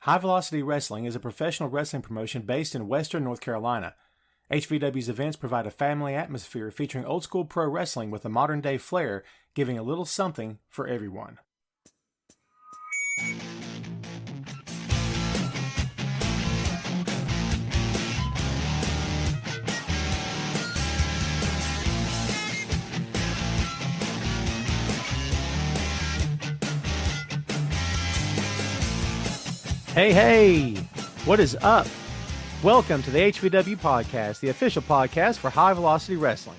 High Velocity Wrestling is a professional wrestling promotion based in Western North Carolina. HVW's events provide a family atmosphere featuring old school pro wrestling with a modern day flair, giving a little something for everyone. Hey, what is up? Welcome to the HVW Podcast, the official podcast for High Velocity Wrestling.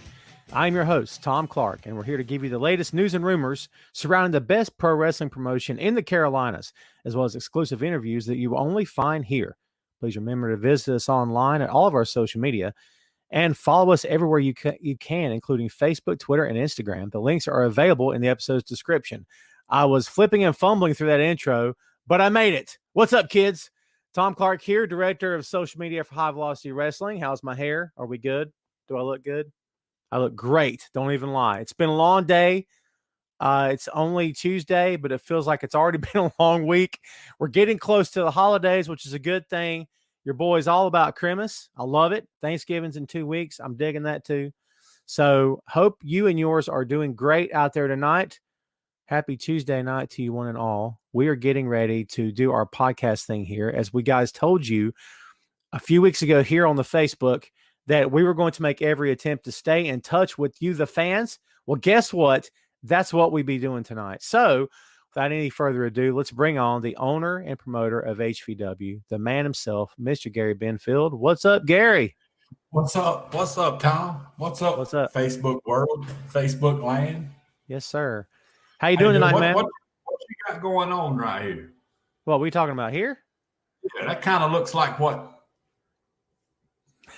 I'm your host, Tom Clark, and we're here to give you the latest news and rumors surrounding the best pro wrestling promotion in the Carolinas, as well as exclusive interviews that you will only find here. Please remember to visit us online at all of our social media and follow us everywhere you can, including Facebook, Twitter, and Instagram. The links are available in the episode's description. I was flipping and fumbling through that intro, but I made it. What's up, kids? Tom Clark here, director of social media for High Velocity Wrestling. How's my hair? Are we good? Do I look good? I look great. Don't even lie. It's been a long day. It's only Tuesday, but it feels like it's already been a long week. We're getting close to the holidays, which is a good thing. Your boy's all about Christmas. I love it. Thanksgiving's in 2 weeks. I'm digging that too. So hope you and yours are doing great out there tonight. Happy Tuesday night to you one and all. We are getting ready to do our podcast thing here. As we guys told you a few weeks ago here on the Facebook that we were going to make every attempt to stay in touch with you, the fans. Well, guess what? That's what we be doing tonight. So without any further ado, let's bring on the owner and promoter of HVW, the man himself, Mr. Gary Benfield. What's up, Gary? What's up? What's up, Tom? What's up? Facebook world, Facebook land. Yes, sir. How you doing tonight, man? What you got going on right here? What are we talking about here? Yeah, that kind of looks like what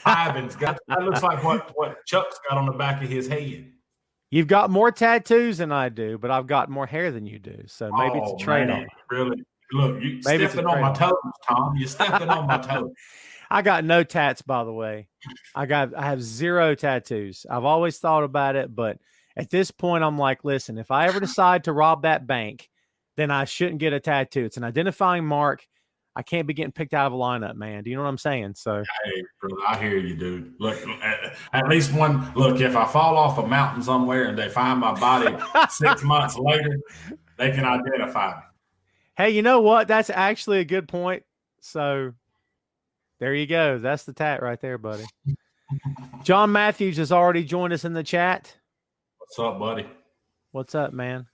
Ivan's got. That looks like what Chuck's got on the back of his head. You've got more tattoos than I do, but I've got more hair than you do. So maybe it's a trade-off. Really? Look, you stepping on my toes, Tom. You're stepping on my toes. I got no tats, by the way. I have zero tattoos. I've always thought about it, but at this point, I'm like, listen, if I ever decide to rob that bank, then I shouldn't get a tattoo. It's an identifying mark. I can't be getting picked out of a lineup, man. Do you know what I'm saying? So, hey, brother, I hear you, dude. Look, at least one. Look, if I fall off a mountain somewhere and they find my body 6 months later, they can identify me. Hey, you know what? That's actually a good point. So, there you go. That's the tat right there, buddy. John Matthews has already joined us in the chat. What's up, buddy? What's up, man?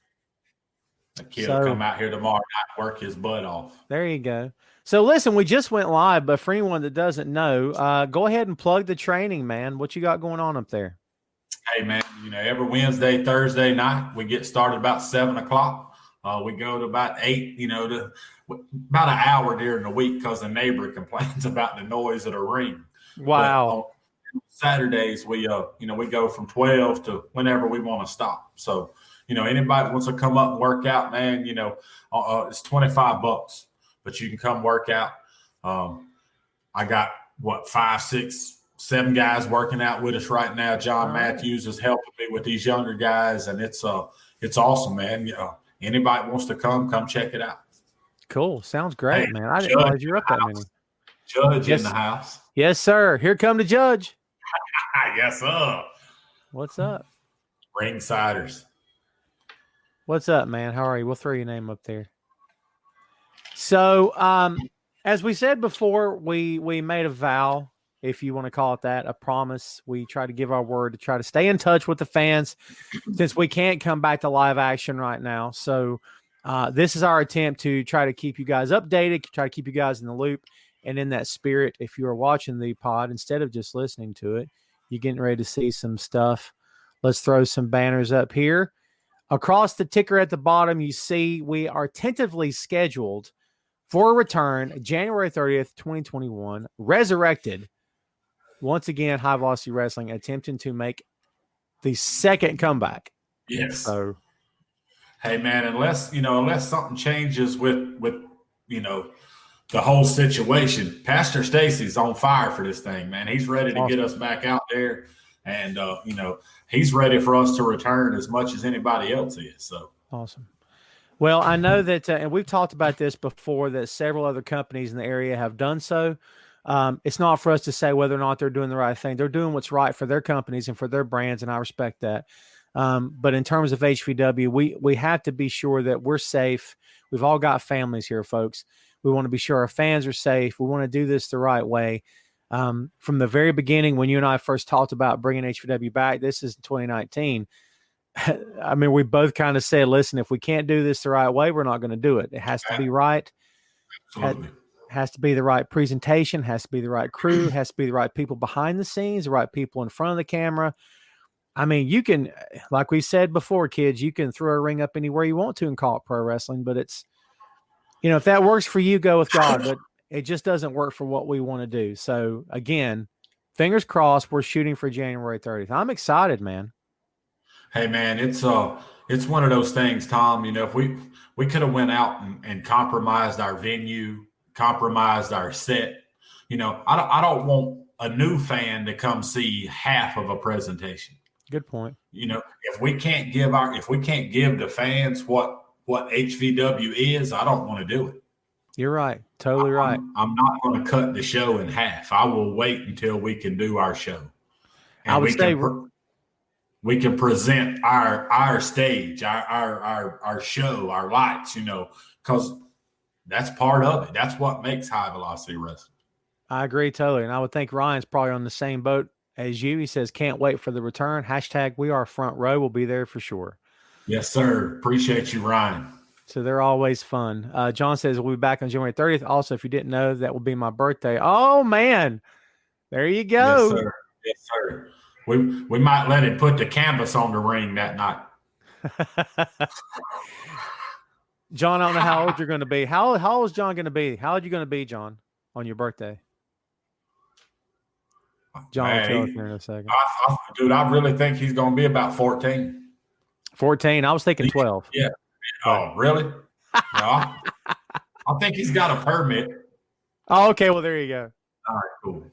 The kid will come out here tomorrow night, work his butt off. There you go. So, listen, we just went live, but for anyone that doesn't know, go ahead and plug the training, man. What you got going on up there? Hey, man, every Wednesday, Thursday night, we get started about 7 o'clock. We go to about 8, to about an hour during the week because the neighbor complains about the noise of the ring. Wow. But Saturdays, we go from 12 to whenever we want to stop. So, anybody wants to come up and work out, man, it's $25, but you can come work out. I got 5, 6, 7 guys working out with us right now. John Matthews is helping me with these younger guys, and it's awesome, man. Anybody wants to come check it out. Cool. Sounds great, man. I didn't realize you were up that many. Judge in the house. Yes, sir. Here come the judge. Yes, sir. What's up? Ringsiders. What's up, man? How are you? We'll throw your name up there. So, as we said before, we made a vow, if you want to call it that, a promise. We try to give our word to try to stay in touch with the fans since we can't come back to live action right now. So, this is our attempt to try to keep you guys updated, try to keep you guys in the loop. And in that spirit, if you are watching the pod, instead of just listening to it, you're getting ready to see some stuff. Let's throw some banners up here. Across the ticker at the bottom, you see we are tentatively scheduled for a return January 30th, 2021, resurrected. Once again, High Velocity Wrestling attempting to make the second comeback. Yes. So, hey, man, unless something changes with the whole situation, Pastor Stacy's on fire for this thing, man. He's ready to get us back out there, and he's ready for us to return as much as anybody else is. So awesome. Well, I know that, and we've talked about this before, that several other companies in the area have done so. It's not for us to say whether or not they're doing the right thing. They're doing what's right for their companies and for their brands, and I respect that. But in terms of HVW, we have to be sure that we're safe. We've all got families here, folks. We want to be sure our fans are safe. We want to do this the right way. From the very beginning, when you and I first talked about bringing HVW back, this is 2019. I mean, we both kind of said, listen, if we can't do this the right way, we're not going to do it. It has to be right. Absolutely. Has to be the right presentation, has to be the right crew, has to be the right people behind the scenes, the right people in front of the camera. I mean, you can, like we said before, kids, you can throw a ring up anywhere you want to and call it pro wrestling, but it's, if that works for you, go with God, but it just doesn't work for what we want to do. So again, fingers crossed, we're shooting for January 30th. I'm excited, man. Hey man, it's one of those things, Tom. If we could have went out and compromised our venue, compromised our set. I don't want a new fan to come see half of a presentation. Good point. If we can't give the fans what HVW is, I don't want to do it. You're right. Totally right. I'm not going to cut the show in half. I will wait until we can do our show. And I would say we can present our stage, our show, our lights, because that's part of it. That's what makes high velocity wrestling. I agree totally. And I would think Ryan's probably on the same boat as you. He says, can't wait for the return. # we are front row. We'll be there for sure. Yes, sir. Appreciate you, Ryan. So they're always fun. John says we'll be back on January 30th. Also, if you didn't know, that will be my birthday. Oh, man. There you go. Yes, sir. Yes, sir. We might let him put the canvas on the ring that night. John, I don't know how old you're going to be. How old is John going to be? How old are you going to be, John, on your birthday? John will tell us here in a second. Dude, I really think he's going to be about 14. 14? I was thinking 12. Yeah. Oh, really? No, I think he's got a permit. Oh, okay. Well, there you go. All right, cool.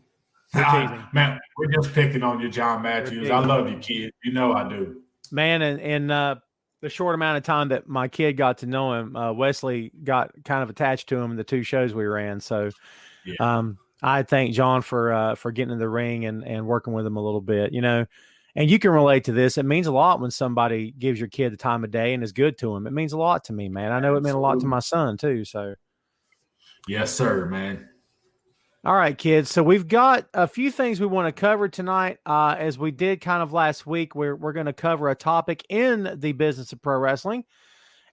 Man, we're just picking on you, John Matthews. I love you, kid. You know I do. Man, and the short amount of time that my kid got to know him, Wesley got kind of attached to him in the 2 shows we ran. So I thank John for getting in the ring and working with him a little bit, and you can relate to this. It means a lot when somebody gives your kid the time of day and is good to him. It means a lot to me, man. I know it meant a lot to my son too. So yes, sir, man. All right, kids. So we've got a few things we want to cover tonight. As we did kind of last week, we're going to cover a topic in the business of pro wrestling.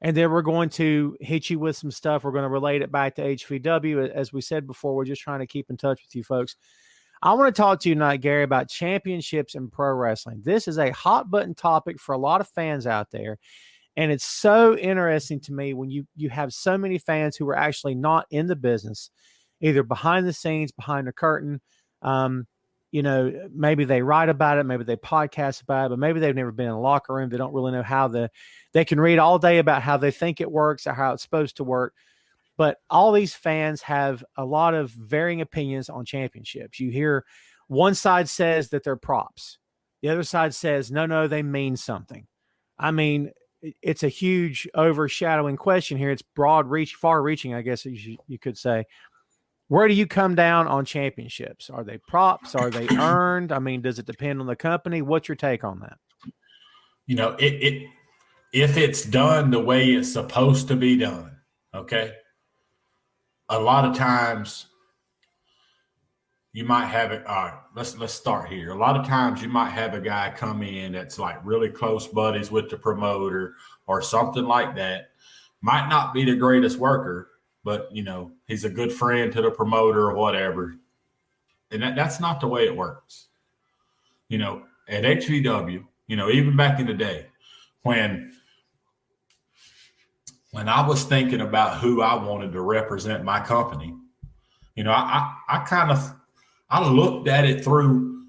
And then we're going to hit you with some stuff. We're going to relate it back to HVW. As we said before, we're just trying to keep in touch with you folks. I want to talk to you tonight, Gary, about championships in pro wrestling. This is a hot button topic for a lot of fans out there. And it's so interesting to me when you have so many fans who are actually not in the business, either behind the scenes, behind the curtain. Maybe they write about it, maybe they podcast about it, but maybe they've never been in a locker room. They don't really know how they can read all day about how they think it works or how it's supposed to work. But all these fans have a lot of varying opinions on championships. You hear one side says that they're props. The other side says, no, they mean something. I mean, it's a huge overshadowing question here. It's far reaching, I guess you could say. Where do you come down on championships? Are they props? Are they earned? I mean, does it depend on the company? What's your take on that? If it's done the way it's supposed to be done, okay? A lot of times you might have it. All right, let's start here. A lot of times you might have a guy come in that's like really close buddies with the promoter or something like that. Might not be the greatest worker, but, he's a good friend to the promoter or whatever. And that's not the way it works. At HVW, even back in the day when I was thinking about who I wanted to represent my company, I looked at it through,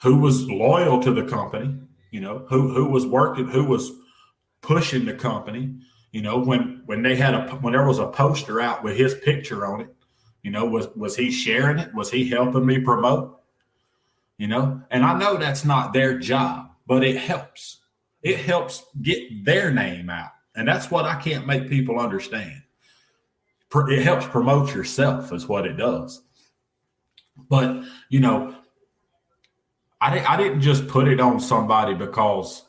who was loyal to the company, who was working, who was pushing the company. When there was a poster out with his picture on it, was he sharing it? Was he helping me promote? And I know that's not their job, but it helps. it helps get their name out. And that's what I can't make people understand. It helps promote yourself is what it does. But, you know, I didn't just put it on somebody because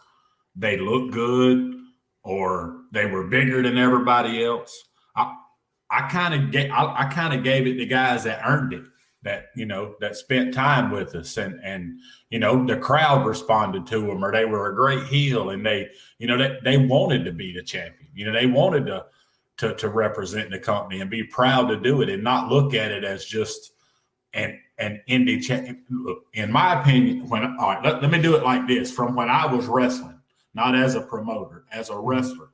they look good or they were bigger than everybody else. I kind of gave it to guys that earned it, that spent time with us, and the crowd responded to them, or they were a great heel, and they wanted to be the champion. They wanted to represent the company and be proud to do it, and not look at it as just an indie champion. In my opinion, let me do it like this: from when I was wrestling, not as a promoter, as a wrestler.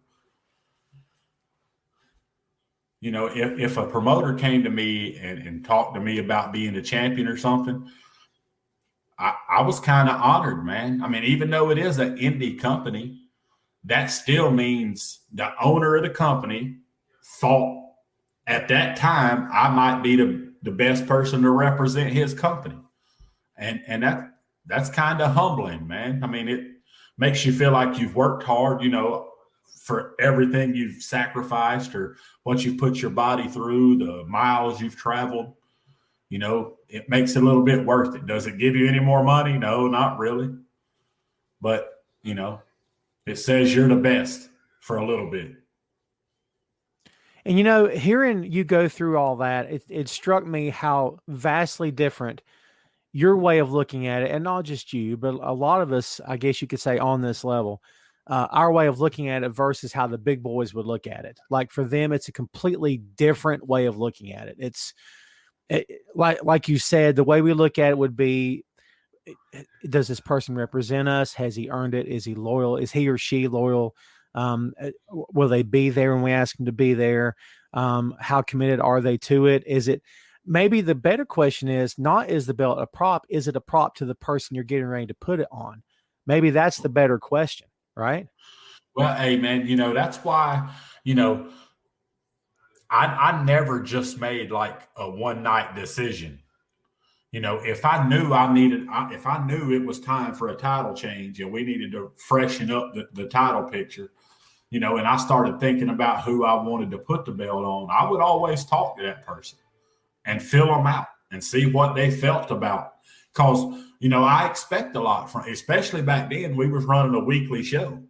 If a promoter came to me and talked to me about being a champion or something, I was kind of honored, man. I mean, even though it is an indie company, that still means the owner of the company thought at that time I might be the best person to represent his company. And that's kind of humbling, man. I mean, it makes you feel like you've worked hard, for everything you've sacrificed or what you've put your body through, the miles you've traveled. It makes it a little bit worth it. Does it give you any more money? No, not really. But, it says you're the best for a little bit. And, hearing you go through all that, it struck me how vastly different your way of looking at it, and not just you, but a lot of us, I guess you could say, on this level, our way of looking at it versus how the big boys would look at it. Like for them, it's a completely different way of looking at it. Like you said, the way we look at it would be, does this person represent us? Has he earned it? Is he loyal? Is he or she loyal? Will they be there when we ask them to be there? How committed are they to it? Is it, maybe the better question is not, is the belt a prop? Is it a prop to the person you're getting ready to put it on? Maybe that's the better question, right? Well, hey, man, that's why, I never just made like a one night decision. If I knew it was time for a title change and we needed to freshen up the title picture, and I started thinking about who I wanted to put the belt on, I would always talk to that person and fill them out and see what they felt about. Because, I expect a lot from, especially back then, we was running a weekly show,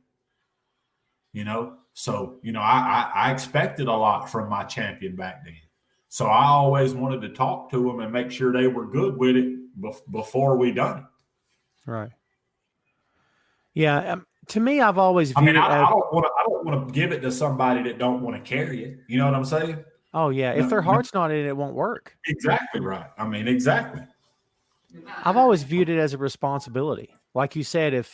So, I expected a lot from my champion back then. So I always wanted to talk to them and make sure they were good with it before we done it. Right. Yeah. To me, I've always viewed I don't want to give it to somebody that don't want to carry it. You know what I'm saying? Oh yeah. If their heart's not in it, it won't work. Exactly right. Exactly. I've always viewed it as a responsibility. Like you said, and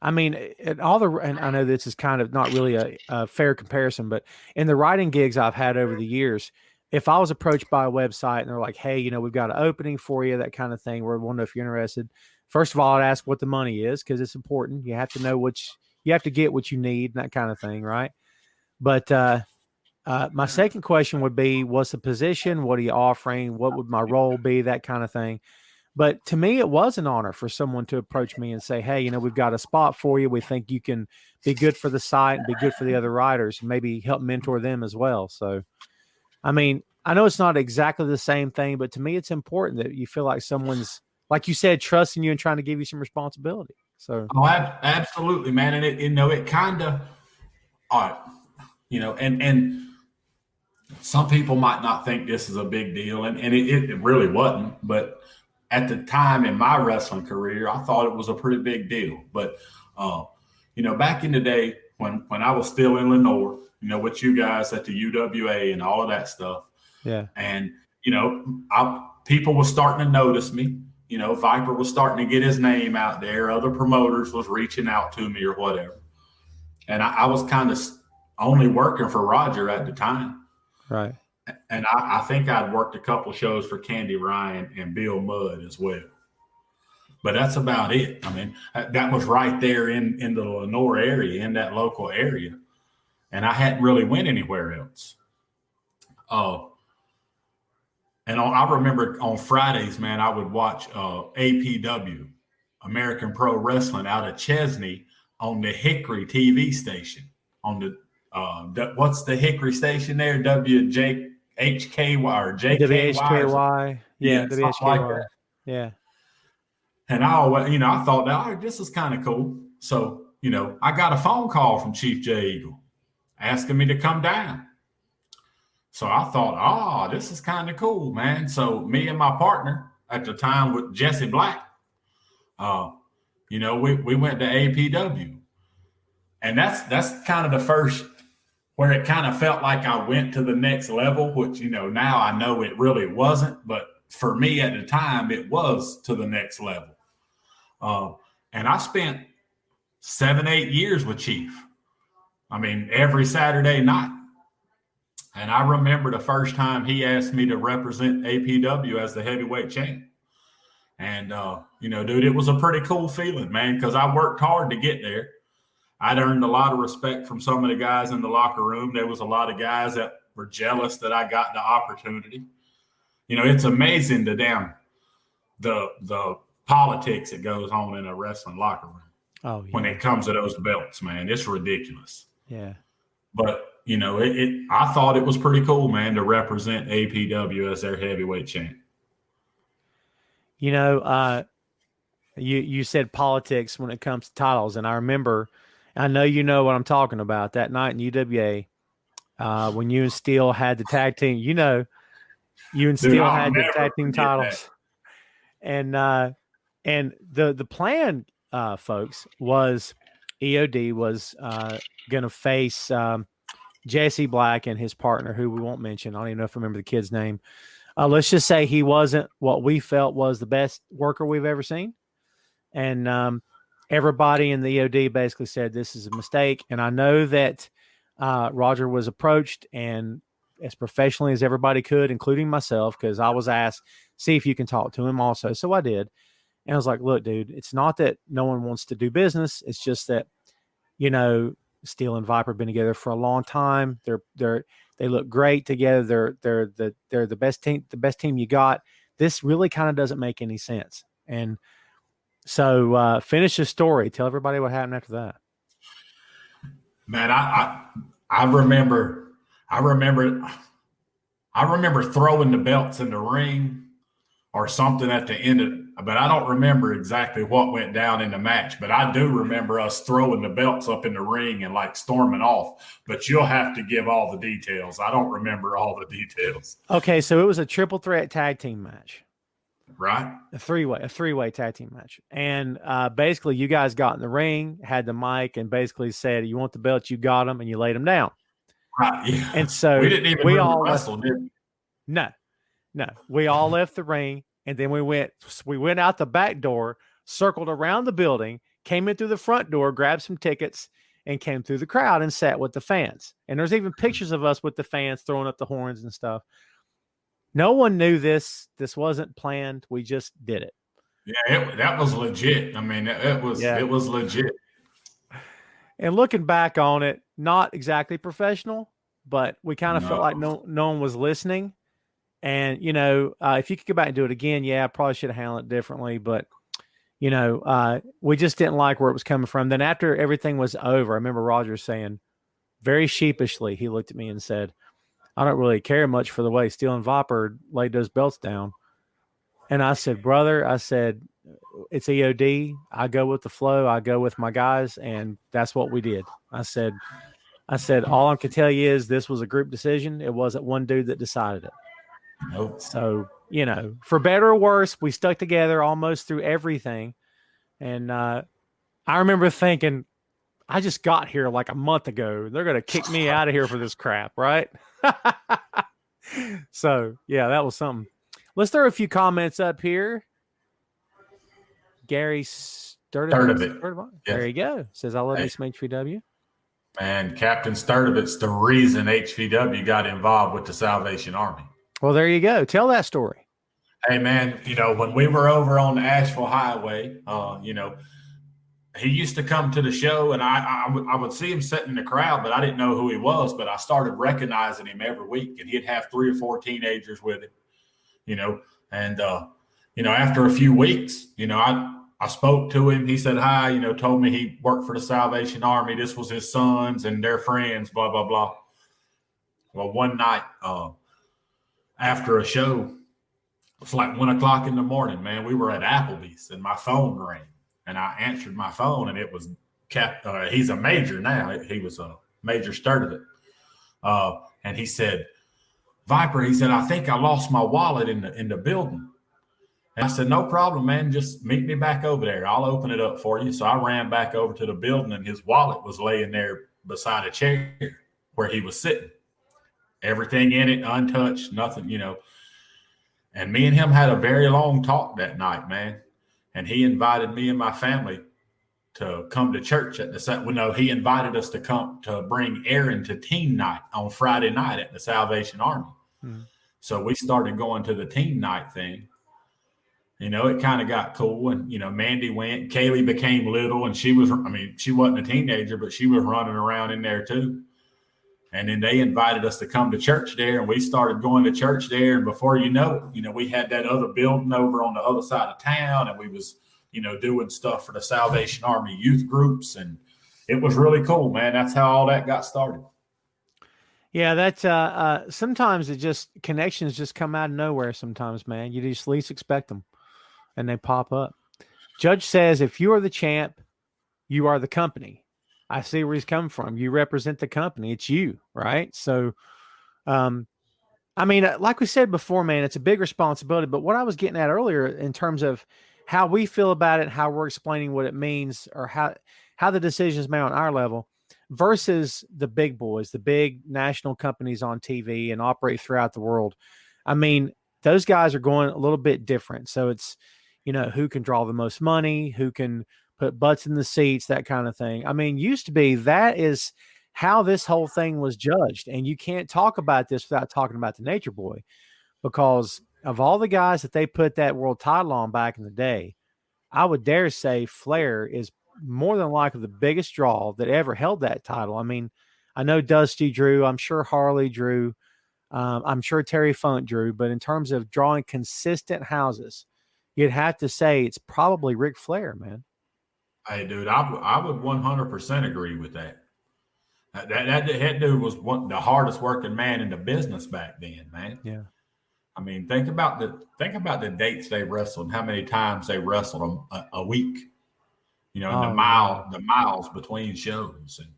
I know this is kind of not really a fair comparison, but in the writing gigs I've had over the years, if I was approached by a website and they're like, hey, we've got an opening for you, that kind of thing, we want to know if you're interested. First of all, I'd ask what the money is, because it's important. You have to know you have to get what you need and that kind of thing, right? But my second question would be, what's the position? What are you offering? What would my role be? That kind of thing. But to me, it was an honor for someone to approach me and say, hey, we've got a spot for you. We think you can be good for the site and be good for the other writers, and maybe help mentor them as well. So, I know it's not exactly the same thing, but to me, it's important that you feel like someone's, like you said, trusting you and trying to give you some responsibility. So, absolutely, man. And it kind of, and some people might not think this is a big deal, and it really wasn't. But at the time in my wrestling career, I thought it was a pretty big deal. But, back in the day when I was still in Lenore, with you guys at the UWA and all of that stuff. Yeah. And, people were starting to notice me. Viper was starting to get his name out there. Other promoters was reaching out to me or whatever. And I was kind of only working for Roger at the time. Right. And I think I'd worked a couple shows for Candy Ryan and Bill Mudd as well. But that's about it. That was right there in the Lenore area, in that local area. And I hadn't really went anywhere else. I remember on Fridays, man, I would watch APW, American Pro Wrestling, out of Chesney on the Hickory TV station on the what's the Hickory station there? WJHKY or WHKY. Yeah, something like WHKY. that. Yeah. And I always, I thought, all right, this is kind of cool. So, I got a phone call from Chief J Eagle asking me to come down. So I thought, this is kind of cool, man. So me and my partner at the time with Jesse Black, we went to APW. And that's kind of the first where it kind of felt like I went to the next level, which, now I know it really wasn't. But for me at the time, it was to the next level. And I spent 7-8 years with Chief. I mean, every Saturday night. And I remember the first time he asked me to represent APW as the heavyweight champ. And, dude, it was a pretty cool feeling, man, because I worked hard to get there. I'd earned a lot of respect from some of the guys in the locker room. There was a lot of guys that were jealous that I got the opportunity. It's amazing the politics that goes on in a wrestling locker room. Oh, yeah. When it comes to those belts, man, it's ridiculous. Yeah. But, I thought it was pretty cool, man, to represent APW as their heavyweight champ. You said politics when it comes to titles, and I know you know what I'm talking about. That night in UWA, when you and Steele had the tag team, you and Steele had the tag team titles, and the plan, folks, was EOD was going to face Jesse Black and his partner, who we won't mention. I don't even know if I remember the kid's name. Let's just say he wasn't what we felt was the best worker we've ever seen. And everybody in the EOD basically said this is a mistake. And I know that Roger was approached and as professionally as everybody could, including myself, because I was asked, see if you can talk to him also. So I did. And I was like, look, dude, it's not that no one wants to do business. It's just that, Steele and Viper have been together for a long time. They look great together. They're the best team you got. This really kind of doesn't make any sense. And so finish the story. Tell everybody what happened after that. Man, I remember throwing the belts in the ring or something at the end of, but I don't remember exactly what went down in the match. But I do remember us throwing the belts up in the ring and like storming off. But you'll have to give all the details. I don't remember all the details. Okay, so it was a triple threat tag team match. Right. A three-way tag team match. And basically you guys got in the ring, had the mic, and basically said, you want the belts, you got them, and you laid them down. Right, yeah. And so we didn't even really wrestle, did we? No. We all left the ring, and then we went out the back door, circled around the building, came in through the front door, grabbed some tickets, and came through the crowd and sat with the fans. And there's even pictures of us with the fans throwing up the horns and stuff. No one knew this. This wasn't planned. We just did it. Yeah, that was legit. I mean, it was legit. And looking back on it, not exactly professional, but we kind of felt like no one was listening. And, if you could go back and do it again, I probably should have handled it differently. But, we just didn't like where it was coming from. Then after everything was over, I remember Roger saying very sheepishly, he looked at me and said, I don't really care much for the way Steele and Viper laid those belts down. And I said, brother, it's EOD. I go with the flow. I go with my guys. And that's what we did. I said, all I can tell you is this was a group decision. It wasn't one dude that decided it. Nope. So, for better or worse, we stuck together almost through everything. And I remember thinking, I just got here like a month ago. They're going to kick me out of here for this crap, right? So, that was something. Let's throw a few comments up here. Gary Sturdivant. Yes. There you go. Says, I love me some HVW. Man, Captain Sturdivant's the reason HVW got involved with the Salvation Army. Well, there you go. Tell that story. Hey, man, when we were over on the Asheville Highway, he used to come to the show, and I would see him sitting in the crowd, but I didn't know who he was. But I started recognizing him every week, and he'd have 3 or 4 teenagers with him, and after a few weeks, I spoke to him. He said hi, told me he worked for the Salvation Army. This was his sons and their friends, blah, blah, blah. Well, one night after a show, it's like 1 o'clock in the morning, man. We were at Applebee's and my phone rang. And I answered my phone, and it was he's a major now. He was a major Sturdivant. And he said, Viper, he said, I think I lost my wallet in the building. And I said, no problem, man. Just meet me back over there. I'll open it up for you. So I ran back over to the building, and his wallet was laying there beside a chair where he was sitting. Everything in it, untouched, nothing, And me and him had a very long talk that night, man. And he invited me and my family to come to church at the he invited us to come to bring Aaron to teen night on Friday night at the Salvation Army. Mm-hmm. So we started going to the teen night thing. It kind of got cool. And, Mandy went, Kaylee became little, and she wasn't a teenager, but she was running around in there too. And then they invited us to come to church there, and we started going to church there. And before you know it, we had that other building over on the other side of town, and we was, doing stuff for the Salvation Army youth groups. And it was really cool, man. That's how all that got started. Yeah, that's sometimes connections just come out of nowhere sometimes, man. You just least expect them, and they pop up. Judge says, if you are the champ, you are the company. I see where he's coming from. You represent the company. It's you, right? So, like we said before, man, it's a big responsibility. But what I was getting at earlier in terms of how we feel about it, how we're explaining what it means, or how the decision is made on our level versus the big boys, the big national companies on TV and operate throughout the world. Those guys are going a little bit different. So it's, who can draw the most money, who can put butts in the seats, that kind of thing. Used to be that is how this whole thing was judged. And you can't talk about this without talking about the Nature Boy, because of all the guys that they put that world title on back in the day, I would dare say Flair is more than likely the biggest draw that ever held that title. I know Dusty drew. I'm sure Harley drew. I'm sure Terry Funk drew. But in terms of drawing consistent houses, you'd have to say it's probably Ric Flair, man. Hey, dude, I would 100% agree with that. That dude was the hardest working man in the business back then, man. Yeah. Think about the dates they wrestled and how many times they wrestled a week. The miles between shows, and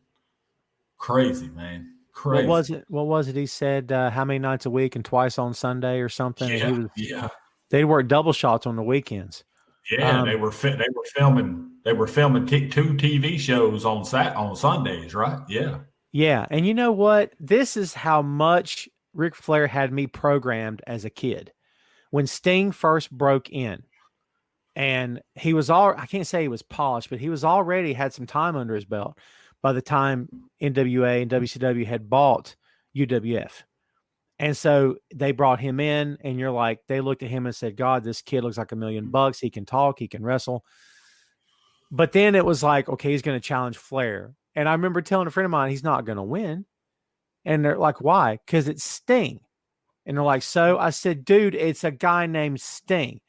crazy, man. Crazy. What was it? He said how many nights a week and twice on Sunday or something. Yeah. They worked double shots on the weekends. Yeah, they were filming 2 TV shows on Sundays, right? Yeah. Yeah, and you know what? This is how much Ric Flair had me programmed as a kid. When Sting first broke in, and he was I can't say he was polished, but he was already had some time under his belt by the time NWA and WCW had bought UWF. And so they brought him in, and you're like, they looked at him and said, God, this kid looks like $1 million. He can talk, he can wrestle. But then it was like, okay, he's going to challenge Flair. And I remember telling a friend of mine, he's not going to win. And they're like, why? Because it's Sting. And they're like, so? I said, dude, it's a guy named Sting.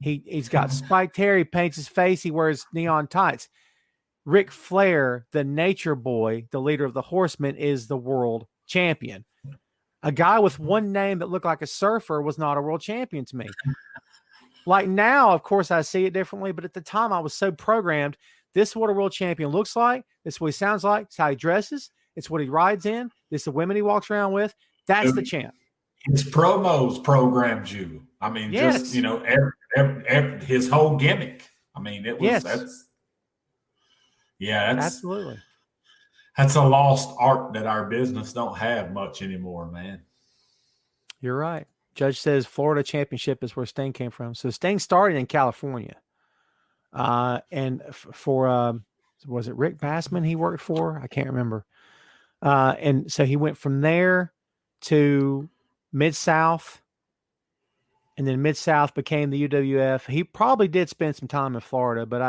He's got spiked hair. He paints his face. He wears neon tights. Ric Flair, the Nature Boy, the leader of the Horsemen, is the world champion. A guy with one name that looked like a surfer was not a world champion to me. Like now, of course, I see it differently. But at the time, I was so programmed. This is what a world champion looks like. This is what he sounds like. It's how he dresses. It's what he rides in. This is the women he walks around with. That's the champ. His promos programmed you. Yes. Just, his whole gimmick. It was, that's absolutely. That's a lost art that our business don't have much anymore, man. You're right. Judge says Florida Championship is where Sting came from. So Sting started in California. And for, was it Rick Bassman he worked for? I can't remember. And so he went from there to Mid-South, and then Mid-South became the UWF. He probably did spend some time in Florida, but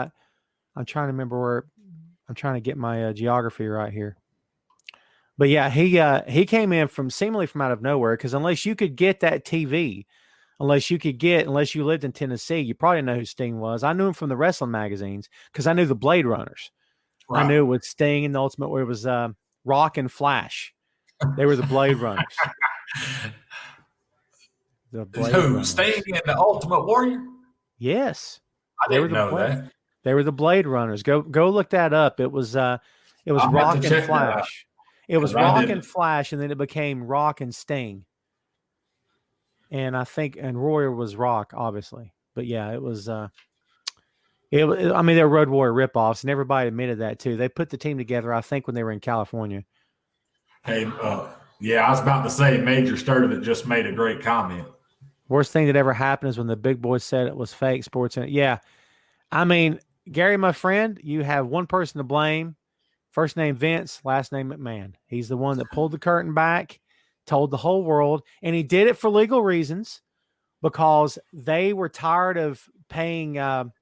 I'm trying to remember where. I'm trying to get my geography right here. But yeah, he came in seemingly from out of nowhere, because unless you could get that TV unless you lived in Tennessee, you probably didn't know who Sting was. I knew him from the wrestling magazines because I knew the Blade Runners. Right. I knew it was Sting and the Ultimate, where it was Rock and Flash. They were the Blade Runners. The Blade Runners. Sting and the Ultimate Warrior? Yes. I didn't know that. They were the Blade Runners. Go look that up. It was Rock and Flash. It was Rock and Flash, and then it became Rock and Sting. And I think Warrior was Rock, obviously. But yeah, it was I mean, they're Road Warrior ripoffs, and everybody admitted that too. They put the team together, I think, when they were in California. Hey, yeah, I was about to say Major Sturdivant just made a great comment. Worst thing that ever happened is when the big boys said it was fake sports. Yeah. I mean, Gary, my friend, you have one person to blame. First name Vince, last name McMahon. He's the one that pulled the curtain back, told the whole world, and he did it for legal reasons because they were tired of paying give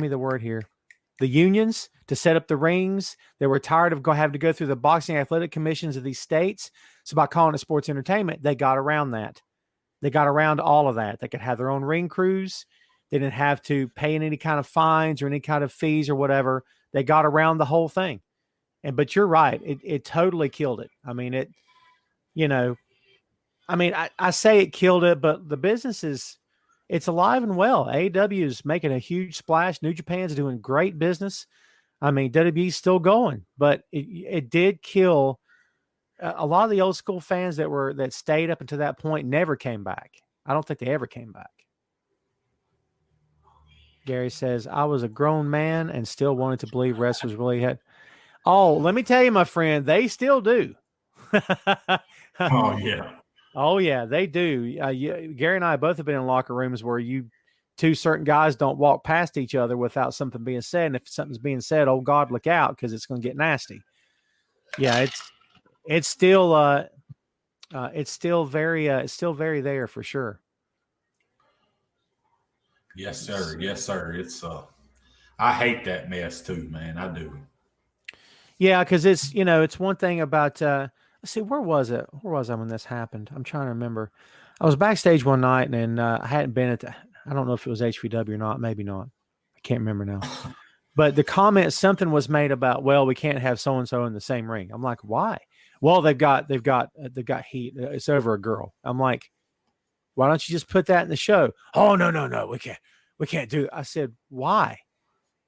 me the word here, the unions to set up the rings. They were tired of having to go through the boxing athletic commissions of these states. So by calling it sports entertainment, they got around that. They got around all of that. They could have their own ring crews. They didn't have to pay any kind of fines or any kind of fees or whatever. They got around the whole thing. But you're right. It totally killed it. I mean, I say it killed it, but the business it's alive and well. AEW is making a huge splash. New Japan's doing great business. I mean, WWE's still going, but it did kill a lot of the old school fans that stayed up until that point never came back. I don't think they ever came back. Gary says, I was a grown man and still wanted to believe wrestlers really had. Oh, let me tell you, my friend, they still do. Oh, yeah. Oh, yeah, they do. Gary and I both have been in locker rooms where two certain guys don't walk past each other without something being said. And if something's being said, oh, God, look out, because it's going to get nasty. Yeah, it's still very there for sure. Yes, sir. Yes, sir. It's I hate that mess too, man. I do. Yeah, because it's one thing about let's see, where was it? Where was I when this happened? I'm trying to remember. I was backstage one night and I hadn't been I don't know if it was HVW or not, maybe not. I can't remember now. But the comment, something was made about, well, we can't have so and so in the same ring. I'm like, why? Well, they've got heat. It's over a girl. I'm like, why don't you just put that in the show? Oh, no, we can't do it. I said, why?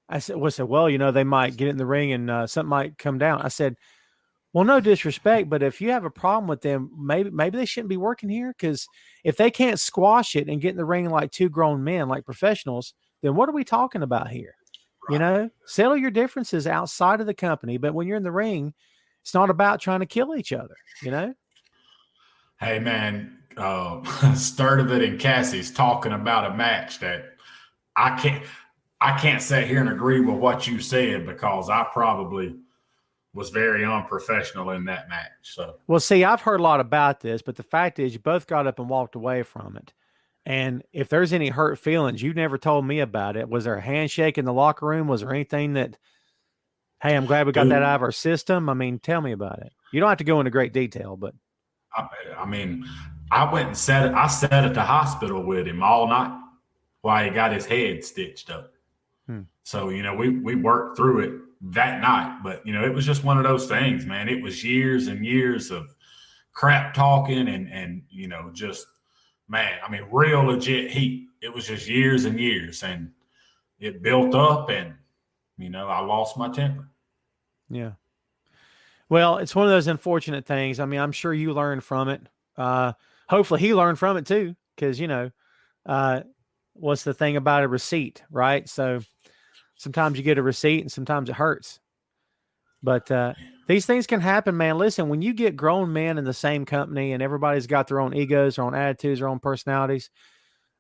I said, well, they might get in the ring and something might come down. I said, well, no disrespect, but if you have a problem with them, maybe they shouldn't be working here, because if they can't squash it and get in the ring like two grown men, like professionals, then what are we talking about here? Right. Settle your differences outside of the company, but when you're in the ring, it's not about trying to kill each other, Hey, man, Sturdivant and Cassie's talking about a match that I can't sit here and agree with what you said, because I probably was very unprofessional in that match. So, well, see, I've heard a lot about this, but the fact is you both got up and walked away from it. And if there's any hurt feelings, you never told me about it. Was there a handshake in the locker room? Was there anything that, hey, I'm glad we got that out of our system? I mean, tell me about it. You don't have to go into great detail, but. I mean, I went and sat at the hospital with him all night while he got his head stitched up. So, we worked through it that night, but, it was just one of those things, man. It was years and years of crap talking and just, man, I mean, real legit heat. It was just years and years, and it built up, and, I lost my temper. Yeah. Well, it's one of those unfortunate things. I mean, I'm sure you learned from it. Hopefully he learned from it too, because, what's the thing about a receipt, right? So sometimes you get a receipt and sometimes it hurts. But these things can happen, man. Listen, when you get grown men in the same company and everybody's got their own egos, their own attitudes, their own personalities,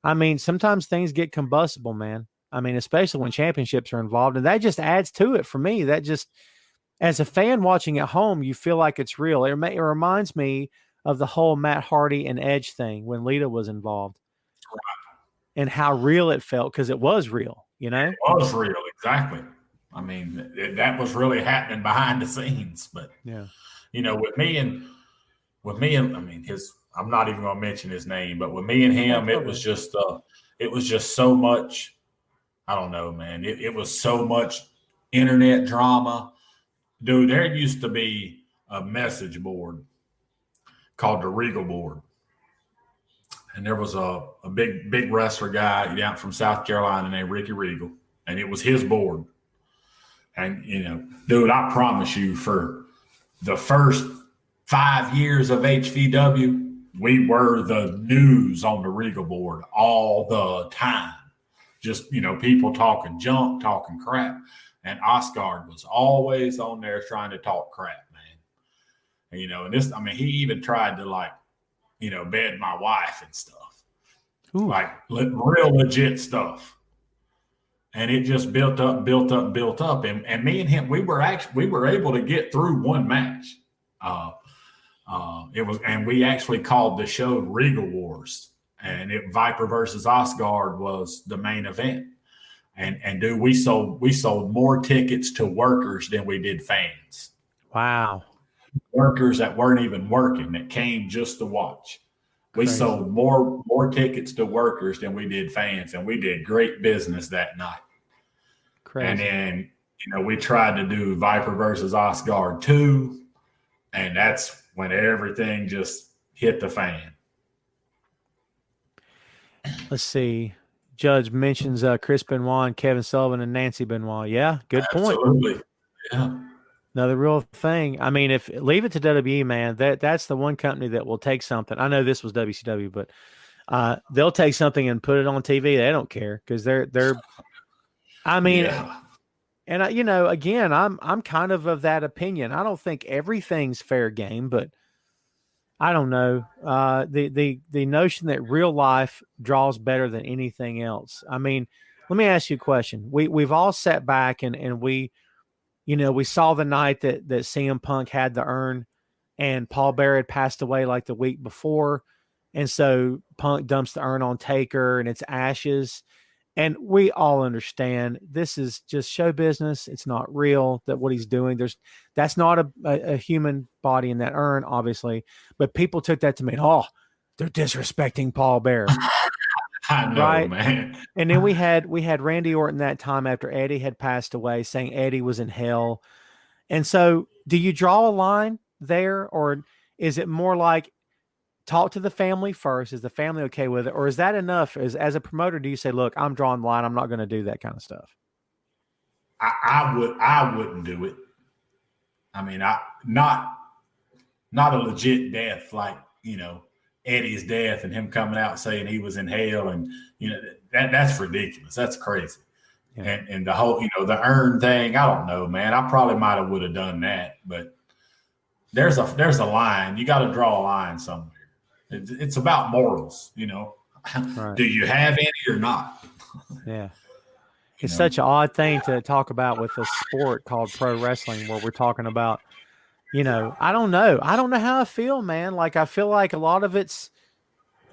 I mean, sometimes things get combustible, man. I mean, especially when championships are involved. And that just adds to it for me. That just, as a fan watching at home, you feel like it's real. It reminds me of the whole Matt Hardy and Edge thing when Lita was involved. And how real it felt, because it was real, It was real, exactly. I mean, that was really happening behind the scenes. But, yeah, with me and I mean, I'm not even going to mention his name, but with me and him, it was just so much. I don't know, man. It was so much internet drama. Dude, there used to be a message board called the Regal board. And there was a big wrestler guy down from South Carolina named Ricky Regal, and it was his board. And, dude, I promise you, for the first 5 years of HVW, we were the news on the Regal board all the time. Just, people talking junk, talking crap. And Oscar was always on there trying to talk crap, man. And, and he even tried to, bed my wife and stuff. Ooh. Like real legit stuff. And it just built up. And me and him, we were able to get through one match. And we actually called the show Regal Wars, and Viper versus Osgard was the main event. And dude, we sold more tickets to workers than we did fans. Wow. Workers that weren't even working, that came just to watch. We Crazy. sold more tickets to workers than we did fans, and we did great business that night. Crazy. And then, we tried to do Viper versus Osgard 2, and that's when everything just hit the fan. Let's see. Judge mentions Chris Benoit and Kevin Sullivan and Nancy Benoit. Yeah, good point. Absolutely. Yeah. Another real thing. I mean, if leave it to WWE, man, that's the one company that will take something. I know this was WCW, but they'll take something and put it on TV. They don't care because they're. I mean, yeah. And again, I'm kind of that opinion. I don't think everything's fair game, but I don't know. The notion that real life draws better than anything else. I mean, let me ask you a question. We've all sat back and we saw the night that CM Punk had the urn, and Paul Bearer had passed away like the week before, and so Punk dumps the urn on Taker and it's ashes. And we all understand this is just show business. It's not real, that what he's doing. That's not a human body in that urn, obviously. But people took that to mean, oh, they're disrespecting Paul Bearer. I know, right? Man. And then we had Randy Orton that time after Eddie had passed away, saying Eddie was in hell. And so do you draw a line there, or is it more like talk to the family first? Is the family okay with it? Or is that enough? As a promoter, do you say, look, I'm drawing the line, I'm not going to do that kind of stuff? I wouldn't do it. I mean, not a legit death like, Eddie's death and him coming out saying he was in hell, and that's ridiculous. That's crazy. Yeah. And the whole, the urn thing, I don't know, man. I probably might have would have done that, but there's a line. You got to draw a line somewhere. It's about morals, Right. Do you have any or not? Yeah. It's such an odd thing to talk about with a sport called pro wrestling, where we're talking about, I don't know. I don't know how I feel, man. Like, I feel like a lot of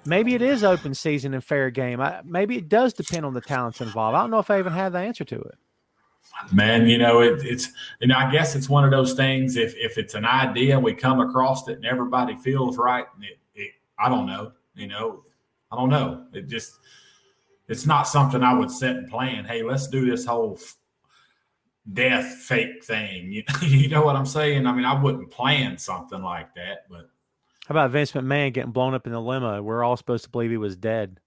maybe it is open season and fair game. Maybe it does depend on the talents involved. I don't know if I even have the answer to it. Man, it's I guess it's one of those things. If it's an idea and we come across it and everybody feels right, I don't know. I don't know. It's not something I would sit and plan. Hey, let's do this whole death fake thing. You know what I'm saying? I mean, I wouldn't plan something like that. But how about Vince McMahon getting blown up in the limo? We're all supposed to believe he was dead.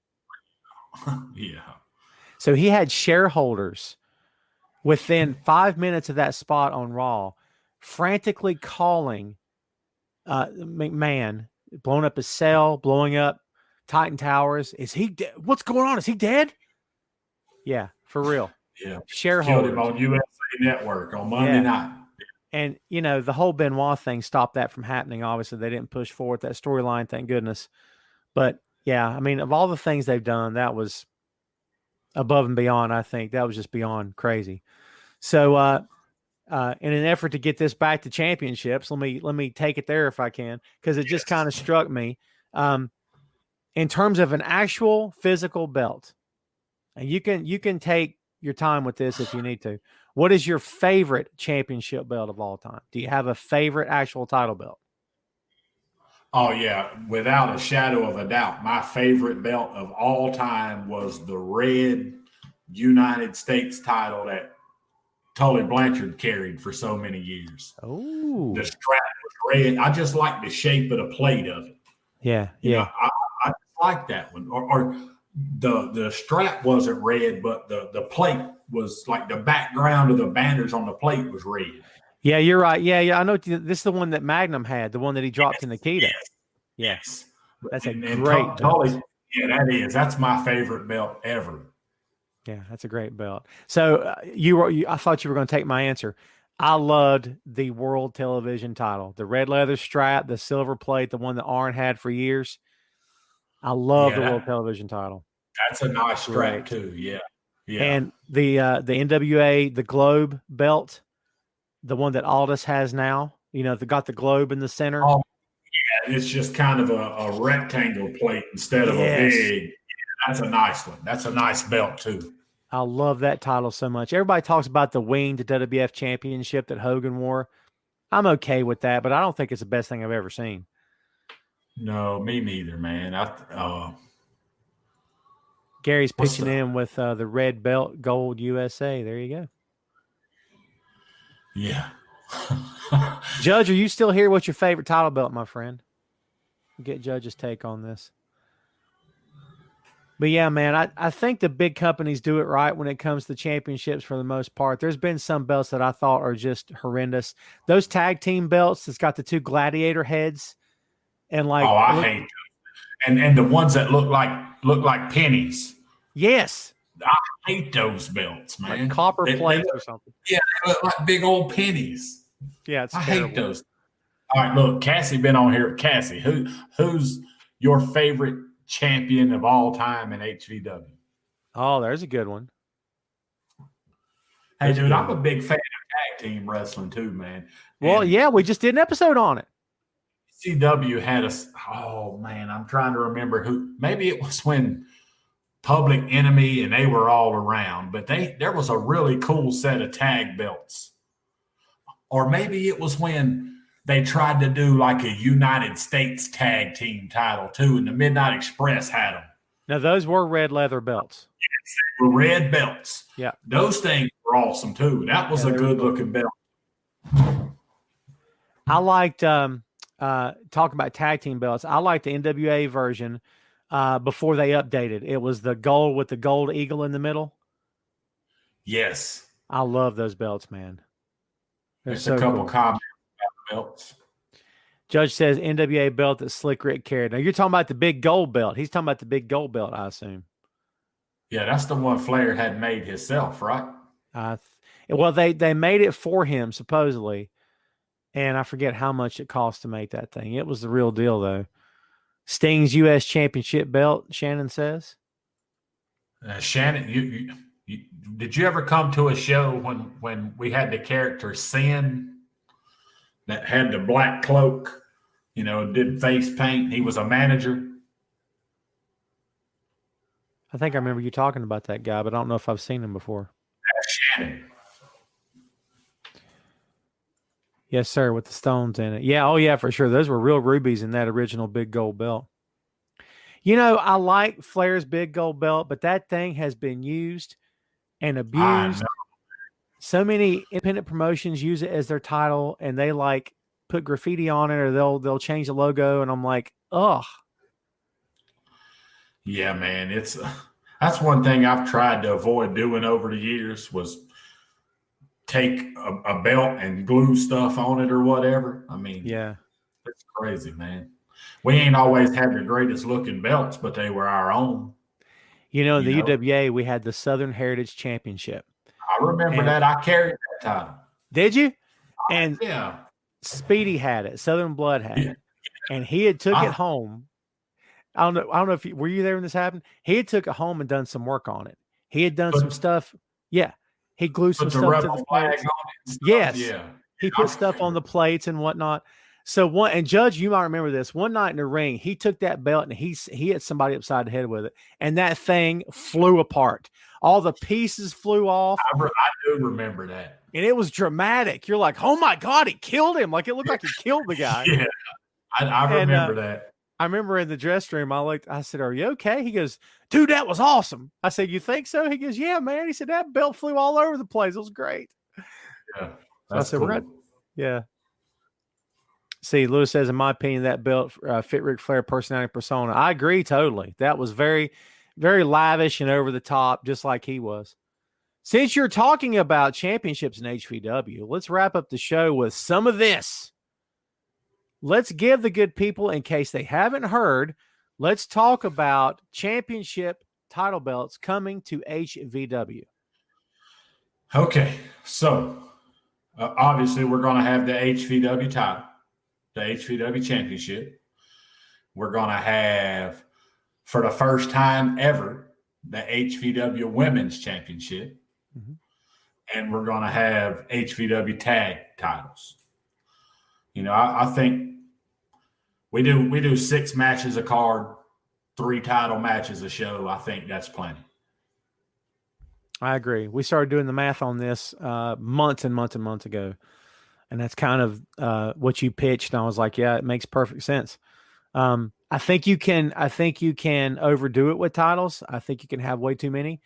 Yeah. So he had shareholders within 5 minutes of that spot on Raw frantically calling McMahon, blowing up his cell, blowing up Titan Towers. Is he dead? What's going on? Is he dead? Yeah, for real. Yeah. Shareholders. Killed him on USA Network on Monday night. And, the whole Benoit thing stopped that from happening. Obviously, they didn't push forward that storyline, thank goodness. But, yeah, I mean, of all the things they've done, that was above and beyond, I think. That was just beyond crazy. So, in an effort to get this back to championships, let me take it there if I can, because it just kind of struck me. In terms of an actual physical belt, and you can take your time with this if you need to. What is your favorite championship belt of all time? Do you have a favorite actual title belt? Oh yeah, without a shadow of a doubt, my favorite belt of all time was the red United States title that Tully Blanchard carried for so many years. The Oh, strap was red. I just like the shape of the plate of it. yeah, You know, yeah. I just like that one. Or the strap wasn't red, but the plate was like the background of the banners on the plate was red. Yeah, you're right. Yeah, yeah. I know this is the one that Magnum had, the one that he dropped to Nikita. Yes, Yeah, yes. that's a And great Tully, belt. yeah, that is. That's my favorite belt ever. Yeah, that's a great belt. So I thought you were going to take my answer. I loved the world television title, the red leather strap, the silver plate, the one that Arn had for years. I love Yeah, the world television title. that's a nice strap Great. too. Yeah, yeah. And the NWA, the Globe belt, the one that Aldis has now, they got the globe in the center. Oh, yeah. It's just kind of a rectangle plate instead of a Yes. big. That's a nice one. That's a nice belt too. I love that title so much. Everybody talks about the winged WWF championship that Hogan wore. I'm okay with that, but I don't think it's the best thing I've ever seen. No, me neither, man. Gary's What's pitching in with the red belt, gold USA. There you go. Yeah. Judge, are you still here? What's your favorite title belt, my friend? Get Judge's take on this. But yeah, man, I think the big companies do it right when it comes to championships for the most part. There's been some belts that I thought are just horrendous. Those tag team belts that's got the two gladiator heads and Oh, I hate those. And the ones that look like pennies. yes, I hate those belts, man. like copper plates look, or something. yeah, they look like big old pennies. Yeah, it's I terrible. hate those. All right, look, Cassie been on here. Cassie, who's your favorite champion of all time in HVW? Oh, there's a good one. Hey, dude, I'm a big fan of tag team wrestling too, man. Well, And yeah, we just did an episode on it. CW had us. Oh man, I'm trying to remember who. Maybe it was when Public Enemy and they were all around, but there was a really cool set of tag belts. Or maybe it was when they tried to do like a United States tag team title too, and the Midnight Express had them. Now, those were red leather belts. Yes, they were red belts. Yeah. Those things were awesome too. That was a good looking belt. I liked talking about tag team belts. I liked the NWA version before they updated. It was the gold with the gold eagle in the middle. Yes. I love those belts, man. There's so a couple comments about belts. Judge says NWA belt that Slick Rick carried. Now you're talking about the big gold belt. He's talking about the big gold belt, I assume. Yeah, that's the one Flair had made himself, right? Well, they made it for him supposedly, and I forget how much it cost to make that thing. It was the real deal, though. Sting's U.S. Championship belt, Shannon says. Shannon, did you ever come to a show when we had the character Sin that had the black cloak, did face paint? He was a manager. I think I remember you talking about that guy, but I don't know if I've seen him before. That's Shannon. Yes, sir, with the stones in it. Yeah, oh yeah, for sure. Those were real rubies in that original big gold belt. I like Flair's big gold belt, but that thing has been used and abused. So many independent promotions use it as their title, and they put graffiti on it, or they'll change the logo, and I'm like, ugh. Yeah, man, that's one thing I've tried to avoid doing over the years was take a belt and glue stuff on it or whatever. I mean, yeah, it's crazy, man. We ain't always had the greatest looking belts, but they were our own. In the UWA, we had the Southern Heritage Championship. I remember that. I carried that title. Did you? And yeah, Speedy had it. Southern Blood had it, and he had took it home. I don't know if were you there when this happened. He had took it home and done some work on it. He had done some stuff. Yeah, he glued some stuff to the plates. Yes, yeah. He put stuff on the plates and whatnot. So and Judge, you might remember this. One night in the ring, he took that belt and he hit somebody upside the head with it, and that thing flew apart. All the pieces flew off. I do remember that, and it was dramatic. You're like, "Oh my God, he killed him!" Like it looked like he killed the guy. Yeah. I And remember that. I remember in the dressing room, I said, "Are you okay?" He goes, "Dude, that was awesome." I said, "You think so?" He goes, "Yeah, man." He said, "That belt flew all over the place. It was great." Yeah, So I that's said, cool. yeah. See, Lewis says, in my opinion, that belt fit Ric Flair personality persona. I agree totally. That was very, very lavish and over the top, just like he was. Since you're talking about championships in HVW, let's wrap up the show with some of this. Let's give the good people, in case they haven't heard, let's talk about championship title belts coming to HVW. Okay, so obviously we're going to have the HVW title, the HVW championship. We're going to have, for the first time ever, the HVW women's championship. Mm-hmm. And we're going to have HVW tag titles. You know, I think we do 6 matches a card, 3 title matches a show. I think that's plenty. I agree. We started doing the math on this months and months and months ago, and that's kind of what you pitched. And I was like, yeah, it makes perfect sense. I think you can overdo it with titles. I think you can have way too many.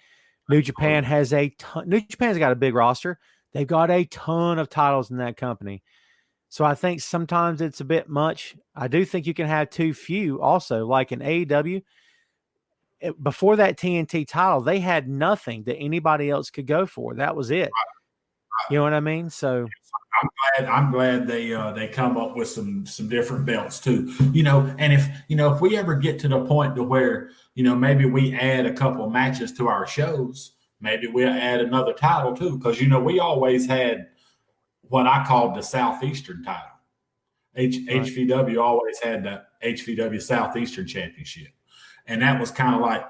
New Japan has a ton. New Japan's got a big roster. They've got a ton of titles in that company. So I think sometimes it's a bit much. I do think you can have too few also, like in AEW. Before that TNT title, they had nothing that anybody else could go for. That was it. You know what I mean? So I'm glad they come up with some different belts too. You know, and if we ever get to the point to where, maybe we add a couple matches to our shows, maybe we'll add another title too, because we always had what I called the Southeastern title. HVW always had the HVW Southeastern Championship. And that was kind of like,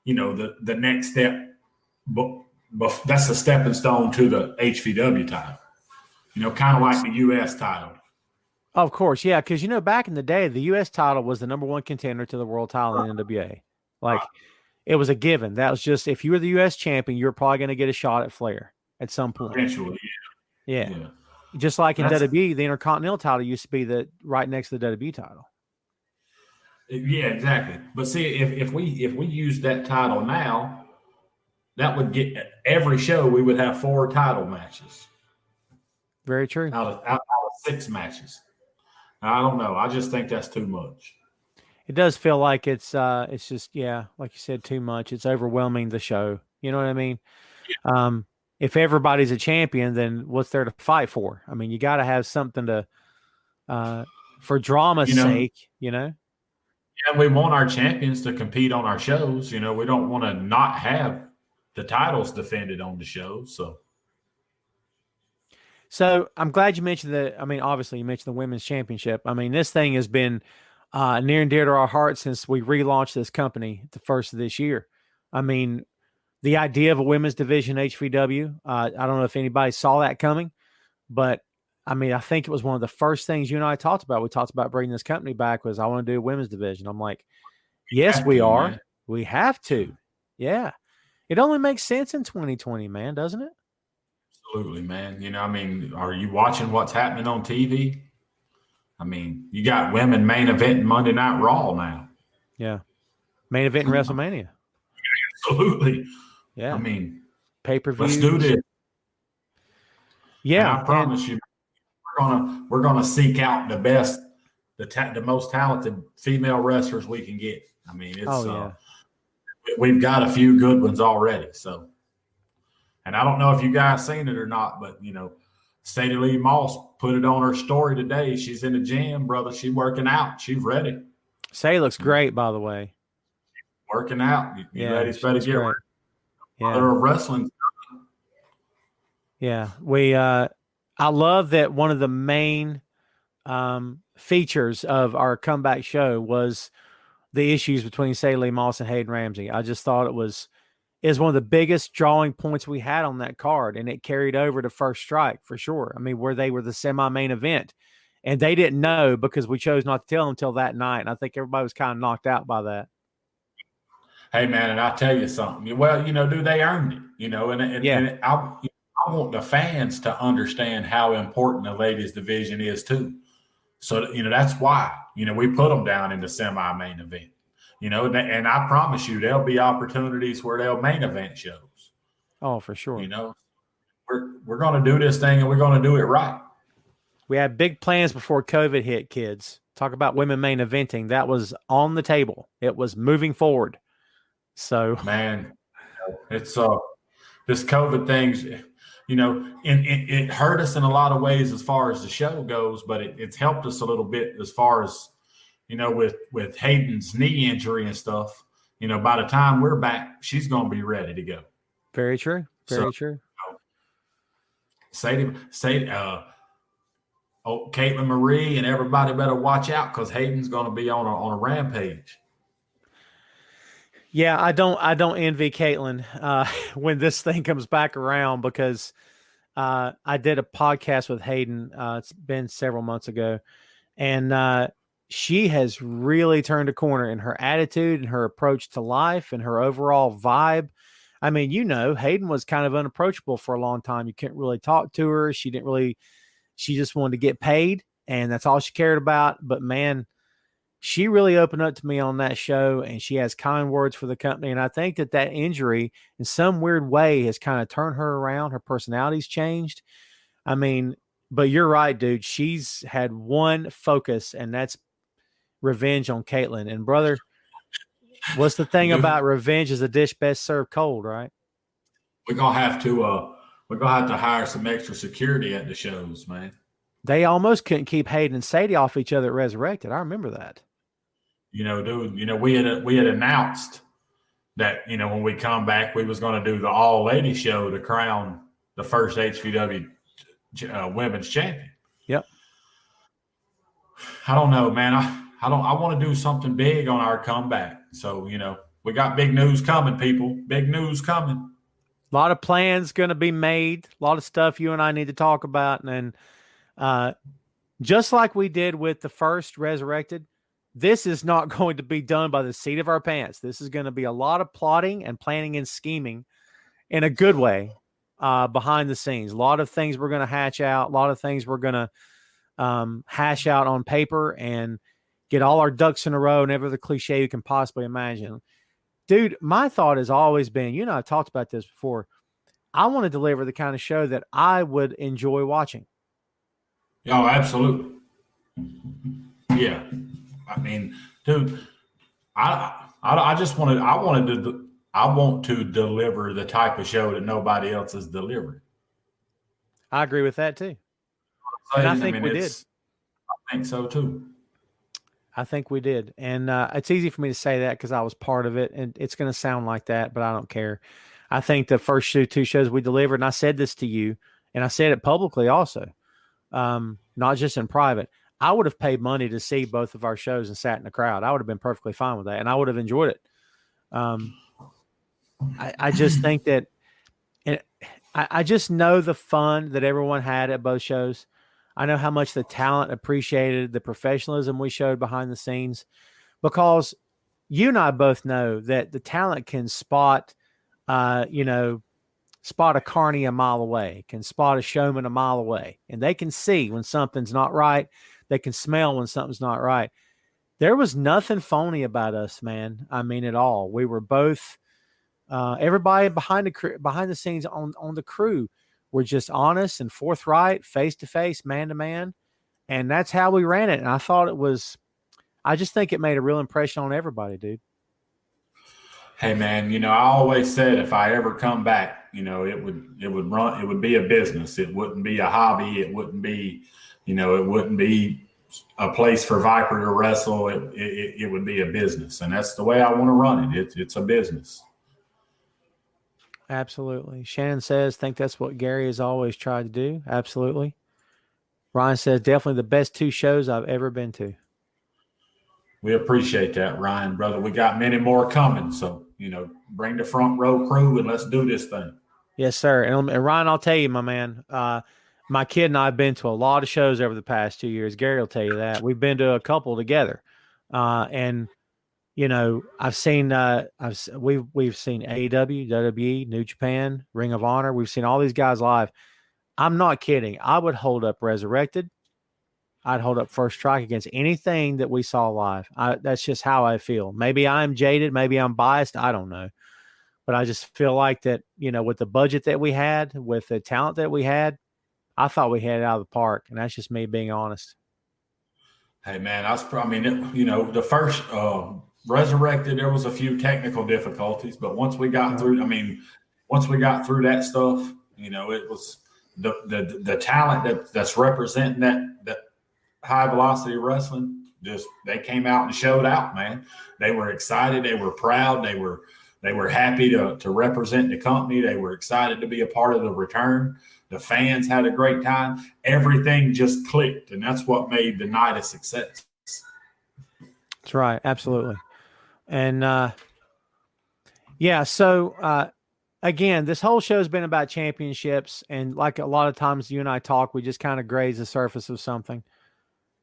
the next step. But that's a stepping stone to the HVW title. Kind of like the U.S. title. Of course, yeah, because, back in the day, the U.S. title was the number one contender to the world title in NWA. Like, it was a given. That was just, if you were the U.S. champion, you were probably going to get a shot at Flair at some point. Eventually, yeah. Just like in WWE, the Intercontinental title used to be right next to the WWE title. Yeah, exactly. But see, if we use that title now, that would get every show we would have 4 title matches. Very true. Out of 6 matches. I don't know. I just think that's too much. It does feel like it's just, like you said, too much. It's overwhelming the show. You know what I mean? Yeah. If everybody's a champion, then what's there to fight for? I mean, you got to have something to, for drama's sake, And we want our champions to compete on our shows. We don't want to not have the titles defended on the show. So I'm glad you mentioned obviously you mentioned the women's championship. I mean, this thing has been near and dear to our hearts since we relaunched this company the first of this year. I mean, the idea of a women's division HVW, I don't know if anybody saw that coming, but I mean, I think it was one of the first things you and I talked about. We talked about bringing this company back was I want to do a women's division. I'm like, yes, we are. Man. We have to. Yeah. It only makes sense in 2020, man, doesn't it? Absolutely, man. Are you watching what's happening on TV? I mean, you got women main event Monday Night Raw now. Yeah. Main event in WrestleMania. Absolutely. Yeah. I mean, pay-per-view. Let's do this. Yeah. And I promise you, we're gonna seek out the best, the most talented female wrestlers we can get. I mean, it's we've got a few good ones already. So, and I don't know if you guys seen it or not, but Sadie Lee Moss put it on her story today. She's in the gym, brother. She's working out. She's ready. Sadie looks great, by the way. Working out. You ladies better get ready. Yeah. They're wrestling. Yeah. I love that one of the main features of our comeback show was the issues between Sadie Lee Moss and Hayden Ramsey. I just thought is one of the biggest drawing points we had on that card, and it carried over to First Strike for sure. I mean, where they were the semi-main event, and they didn't know because we chose not to tell them until that night, and I think everybody was kind of knocked out by that. Hey, man, and I'll tell you something. Well, dude, they earned it, and I want the fans to understand how important the ladies division is too. So, that's why, we put them down in the semi-main event, and I promise you there'll be opportunities where they'll main event shows. Oh, for sure. We're going to do this thing and we're going to do it right. We had big plans before COVID hit, kids. Talk about women main eventing. That was on the table. It was moving forward. So, man, it's this COVID thing's, it hurt us in a lot of ways as far as the show goes, but it's helped us a little bit as far as, with Hayden's knee injury and stuff. By the time we're back, she's going to be ready to go. Very true. Very true. Caitlin Marie and everybody better watch out because Hayden's going to be on a rampage. Yeah, I don't envy Caitlin when this thing comes back around because I did a podcast with Hayden. It's been several months ago, and she has really turned a corner in her attitude and her approach to life and her overall vibe. I mean, Hayden was kind of unapproachable for a long time. You couldn't really talk to her. She just wanted to get paid, and that's all she cared about. But man, she really opened up to me on that show, and she has kind words for the company. And I think that injury in some weird way has kind of turned her around. Her personality's changed. I mean, but you're right, dude. She's had one focus, and that's revenge on Caitlin. And brother, what's the thing about revenge is a dish best served cold, right? We're going to have to hire some extra security at the shows, man. They almost couldn't keep Hayden and Sadie off each other at Resurrected. I remember that. Dude, we had announced that, when we come back, we was going to do the all-lady show to crown the first HVW women's champion. Yep. I don't know, man. I want to do something big on our comeback. So, we got big news coming, people. Big news coming. A lot of plans going to be made. A lot of stuff you and I need to talk about. And just like we did with the first Resurrected, this is not going to be done by the seat of our pants. This is going to be a lot of plotting and planning and scheming in a good way behind the scenes. A lot of things we're going to hatch out. A lot of things we're going to hash out on paper and get all our ducks in a row and every other cliche you can possibly imagine. Dude, my thought has always been, I've talked about this before. I want to deliver the kind of show that I would enjoy watching. Oh, absolutely. Yeah. I mean, dude, I want to deliver the type of show that nobody else is delivering. I agree with that too. And I think we did. I think so too. I think we did. And it's easy for me to say that because I was part of it, and it's going to sound like that, but I don't care. I think the first two shows we delivered, and I said this to you, and I said it publicly also, not just in private. I would have paid money to see both of our shows and sat in the crowd. I would have been perfectly fine with that, and I would have enjoyed it. I just think that I just know the fun that everyone had at both shows. I know how much the talent appreciated the professionalism we showed behind the scenes, because you and I both know that the talent can spot a carny a mile away, can spot a showman a mile away, and they can see when something's not right. They can smell when something's not right. There was nothing phony about us, man. I mean, at all. We were both, everybody behind the scenes on the crew were just honest and forthright, face to face, man to man. And that's how we ran it. And I just think it made a real impression on everybody, dude. Hey man, I always said if I ever come back, it would be a business. It wouldn't be a hobby. It wouldn't be, it wouldn't be a place for Viper to wrestle. It would be a business. And that's the way I want to run it. It's a business. Absolutely. Shannon says, think that's what Gary has always tried to do. Absolutely. Ryan says, definitely the best two shows I've ever been to. We appreciate that, Ryan, brother. We got many more coming. So, bring the front row crew and let's do this thing. Yes, sir. And Ryan, I'll tell you, my man, my kid and I have been to a lot of shows over the past 2 years. Gary will tell you that. We've been to a couple together. And I've seen we've seen AEW, WWE, New Japan, Ring of Honor. We've seen all these guys live. I'm not kidding. I would hold up Resurrected. I'd hold up first strike against anything that we saw live. That's just how I feel. Maybe I'm jaded. Maybe I'm biased. I don't know. But I just feel like that, with the budget that we had, with the talent that we had, I thought we had it out of the park. And that's just me being honest. Hey, man, the first Resurrected, there was a few technical difficulties, but once we got through that stuff, it was the talent that's representing that high velocity wrestling. Just they came out and showed out, man. They were excited. They were proud. They were happy to represent the company. They were excited to be a part of the return. The fans had a great time. Everything just clicked, and that's what made the night a success. That's right. Absolutely. And, so again, this whole show has been about championships. And like a lot of times you and I talk, we just kind of graze the surface of something.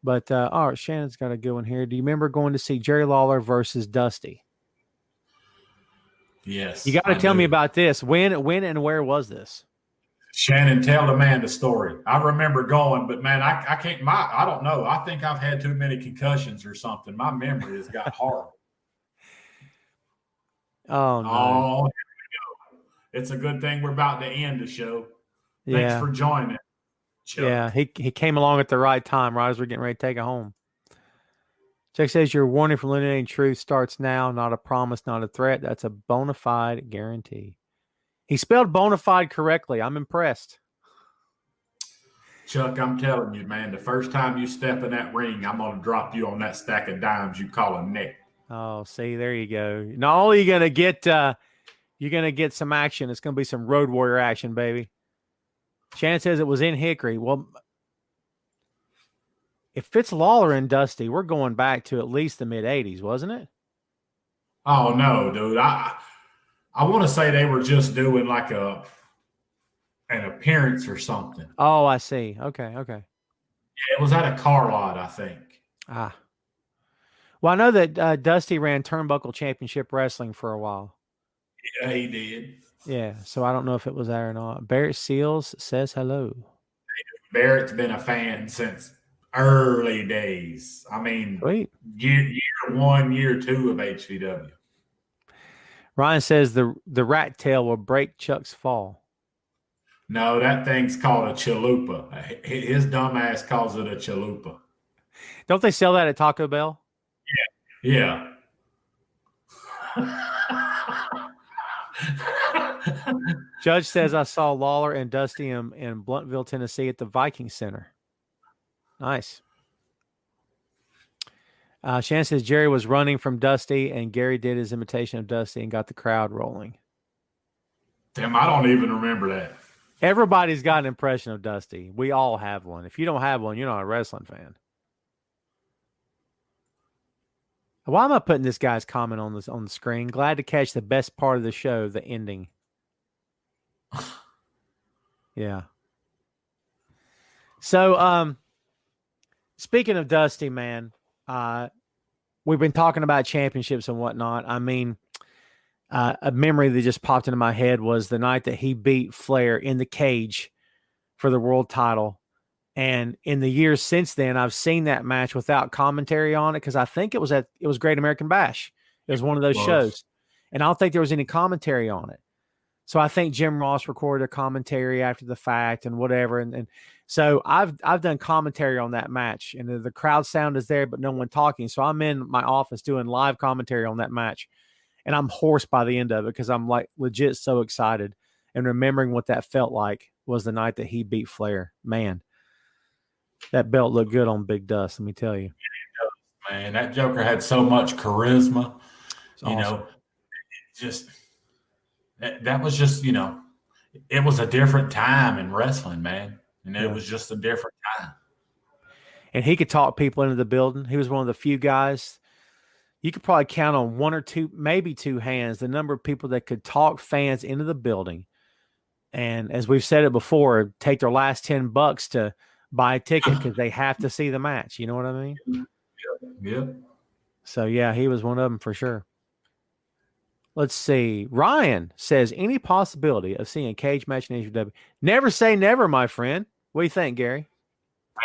But, all right, Shannon's got a good one here. Do you remember going to see Jerry Lawler versus Dusty? Yes. You got to tell me about this. When and where was this? Shannon, tell the man the story. I remember going, but man, I can't. I don't know. I think I've had too many concussions or something. My memory has got horrible. Oh no! Oh, here we go. It's a good thing we're about to end the show. Thanks for joining. Chuck. Yeah, he came along at the right time, right as we're getting ready to take it home. Chuck says your warning from Illuminating Truth starts now. Not a promise, not a threat. That's a bona fide guarantee. He spelled bona fide correctly. I'm impressed. Chuck, I'm telling you, man, the first time you step in that ring, I'm going to drop you on that stack of dimes you call a neck. Oh, see, there you go. Not only are you going to get, you're going to get some action. It's going to be some Road Warrior action, baby. Shannon says it was in Hickory. Well, if it's Lawler and Dusty, we're going back to at least the mid-'80s, wasn't it? Oh, no, dude. I want to say they were just doing like an appearance or something. Oh, I see. Okay. Yeah, it was at a car lot, I think. Well, I know that Dusty ran Turnbuckle Championship Wrestling for a while. Yeah, he did. Yeah, so I don't know if it was there or not. Barrett Seals says hello. Barrett's been a fan since early days. I mean, Sweet. year 1, year 2 of HVW. Ryan says the rat tail will break Chuck's fall. No, that thing's called a chalupa. His dumb ass calls it a chalupa. Don't they sell that at Taco Bell? Yeah. Judge says I saw Lawler and Dusty in Blunteville, Tennessee at the Viking Center. Nice. Shannon says Jerry was running from Dusty and Gary did his imitation of Dusty and got the crowd rolling. Damn, I don't even remember that. Everybody's got an impression of Dusty. We all have one. If you don't have one, you're not a wrestling fan. Why am I putting this guy's comment on the screen? Glad to catch the best part of the show, the ending. Yeah. So, speaking of Dusty, man, we've been talking about championships and whatnot. I mean, a memory that just popped into my head was the night that he beat Flair in the cage for the world title. And in the years since then, I've seen that match without commentary on it because I think it was Great American Bash. It was one of those shows. And I don't think there was any commentary on it. So I think Jim Ross recorded a commentary after the fact and whatever. And so I've done commentary on that match. And the crowd sound is there, but no one talking. So I'm in my office doing live commentary on that match. And I'm hoarse by the end of it because I'm like legit so excited. And remembering what that felt like was the night that he beat Flair. Man. That belt looked good on Big Dust, let me tell you. Man, that Joker had so much charisma. Awesome. That was just, it was a different time in wrestling, man. And it was just a different time. And he could talk people into the building. He was one of the few guys. You could probably count on one or two, maybe two hands, the number of people that could talk fans into the building. And as we've said it before, take their last $10 to buy a ticket because they have to see the match. You know what I mean? Yeah. So, yeah, he was one of them for sure. Let's see. Ryan says, any possibility of seeing a cage match in HW? Never say never, my friend. What do you think, Gary?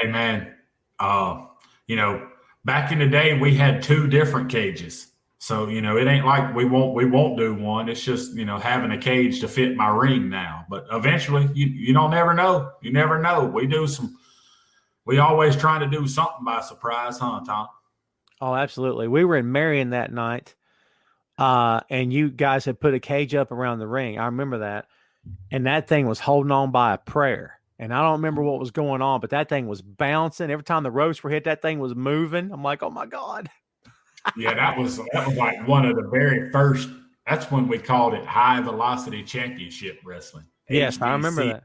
Hey, man, You know, back in the day, we had 2 different cages. So, you know, it ain't like we won't do one. It's just, you know, having a cage to fit my ring now. But eventually, you don't never know. You never know. We always trying to do something by surprise, huh, Tom? Oh, absolutely. We were in Marion that night, and you guys had put a cage up around the ring. I remember that. And that thing was holding on by a prayer. And I don't remember what was going on, but that thing was bouncing. Every time the ropes were hit, that thing was moving. I'm like, oh my God. Yeah, that was like one of the very first. That's when we called it High Velocity Championship Wrestling. Yes, I remember that.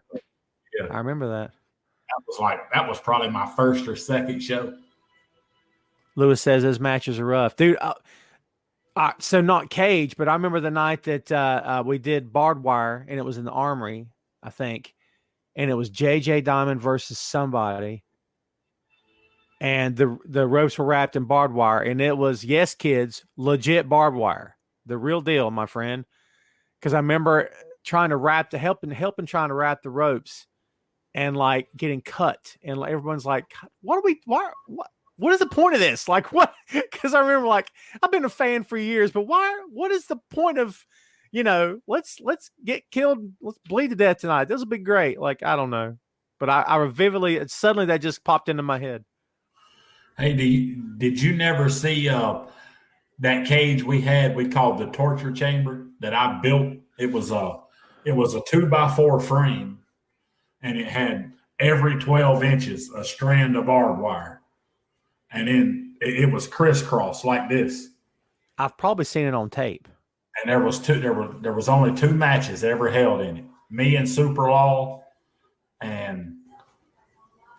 Yeah, I remember that. That was probably my first or second show. Lewis says those matches are rough, dude. So not cage, but I remember the night that we did barbed wire, and it was in the Armory, I think, and it was JJ Diamond versus somebody, and the ropes were wrapped in barbed wire, and it was, yes, kids, legit barbed wire, the real deal, my friend. Because I remember trying to helping trying to wrap the ropes, and like getting cut, and like, everyone's like, what is the point of this? Like, what? Because I remember, like, I've been a fan for years, but what is the point of, let's get killed, let's bleed to death tonight. This will be great. Like, I don't know, but I vividly, suddenly that just popped into my head. Hey, did you never see that cage we called the torture chamber that I built? It was a 2x4 frame, and it had every 12 inches a strand of barbed wire. And then it was crisscross like this. I've probably seen it on tape. And there was only 2 matches ever held in it. Me and Super Law and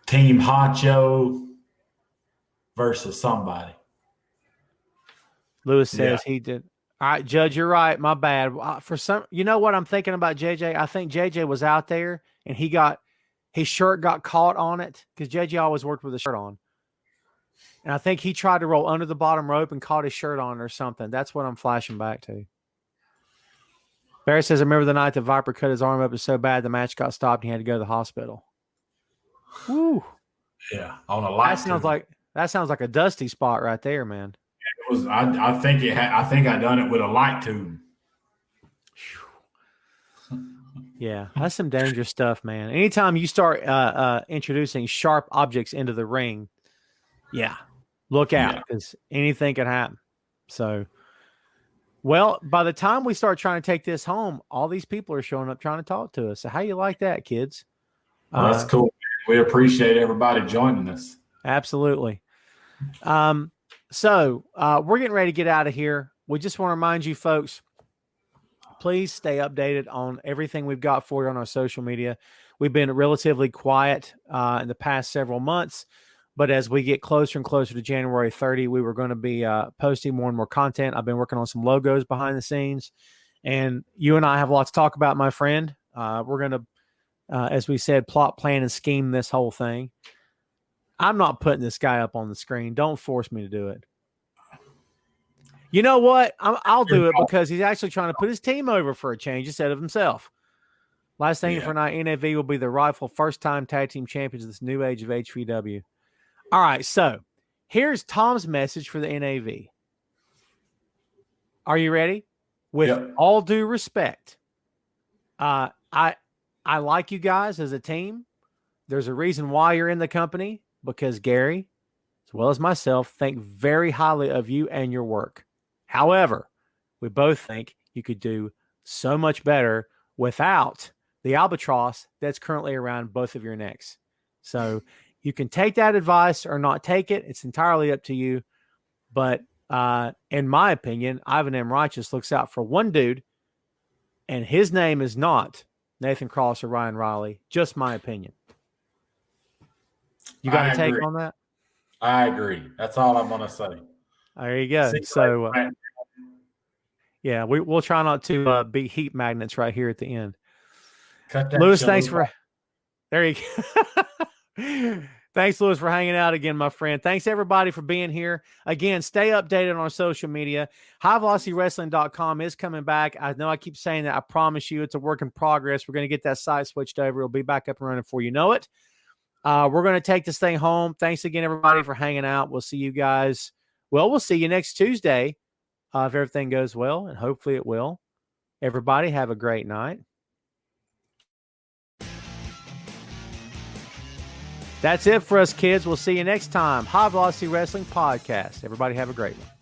Team Honcho versus somebody. Lewis says he did. All right, Judge, you're right. My bad. For some, you know what I'm thinking about JJ? I think JJ was out there and his shirt got caught on it, because JJ always worked with a shirt on. And I think he tried to roll under the bottom rope and caught his shirt on or something. That's what I'm flashing back to. Barry says, I remember the night that Viper cut his arm up so bad the match got stopped and he had to go to the hospital. Woo. Yeah, on a light. That sounds like a dusty spot right there, man. It was. I think I done it with a light tube. Yeah, that's some dangerous stuff, man. Anytime you start introducing sharp objects into the ring, look out, because anything can happen. So, well, by the time we start trying to take this home, all these people are showing up trying to talk to us. So how you like that, kids? Well, that's cool. We appreciate everybody joining us. Absolutely. So we're getting ready to get out of here. We just want to remind you folks, please stay updated on everything we've got for you on our social media. We've been relatively quiet in the past several months, but as we get closer and closer to January 30, we were going to be posting more and more content. I've been working on some logos behind the scenes, and you and I have a lot to talk about, my friend. We're going to, as we said, plot, plan, and scheme this whole thing. I'm not putting this guy up on the screen. Don't force me to do it. You know what? I'll do it, because he's actually trying to put his team over for a change instead of himself. Last thing for tonight, NAV will be the rightful first-time tag team champions of this new age of HVW. All right, so here's Tom's message for the NAV. Are you ready? With all due respect, I like you guys as a team. There's a reason why you're in the company, because Gary, as well as myself, think very highly of you and your work. However, we both think you could do so much better without the albatross that's currently around both of your necks. So you can take that advice or not take it. It's entirely up to you. But in my opinion, Ivan M. Righteous looks out for one dude, and his name is not Nathan Cross or Ryan Riley. Just my opinion. You got a take on that? I agree. That's all I'm going to say. There you go. So, we'll try not to be heat magnets right here at the end. Lewis, thanks for – there you go. Thanks, Lewis, for hanging out again, my friend. Thanks, everybody, for being here. Again, stay updated on our social media. HighVelocityWrestling.com is coming back. I know I keep saying that. I promise you it's a work in progress. We're going to get that site switched over. It'll be back up and running before you know it. We're going to take this thing home. Thanks again, everybody, for hanging out. We'll see you guys. Well, we'll see you next Tuesday if everything goes well, and hopefully it will. Everybody, have a great night. That's it for us, kids. We'll see you next time. High Velocity Wrestling Podcast. Everybody have a great one.